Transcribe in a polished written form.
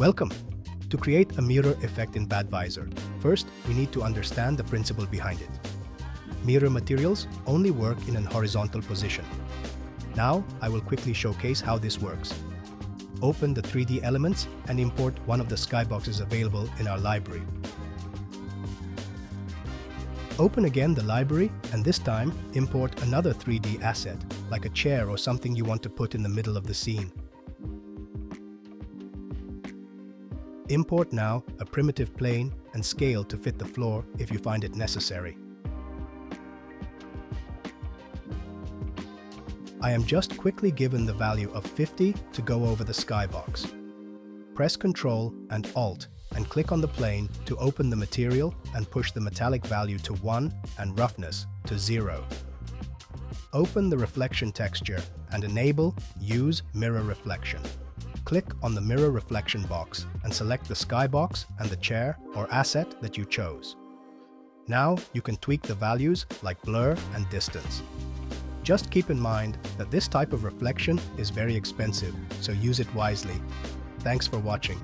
Welcome! To create a mirror effect in Badvisor, first we need to understand the principle behind it. Mirror materials only work in an horizontal position. Now I will quickly showcase how this works. Open the 3D elements and import one of the skyboxes available in our library. Open again the library and this time import another 3D asset, like a chair or something you want to put in the middle of the scene. Import now a primitive plane and scale to fit the floor if you find it necessary. I am just quickly given the value of 50 to go over the skybox. Press Ctrl and Alt and click on the plane to open the material and push the metallic value to 1 and roughness to 0. Open the reflection texture and enable Use Mirror Reflection. Click on the mirror reflection box and select the skybox and the chair or asset that you chose. Now you can tweak the values like blur and distance. Just keep in mind that this type of reflection is very expensive, so use it wisely. Thanks for watching.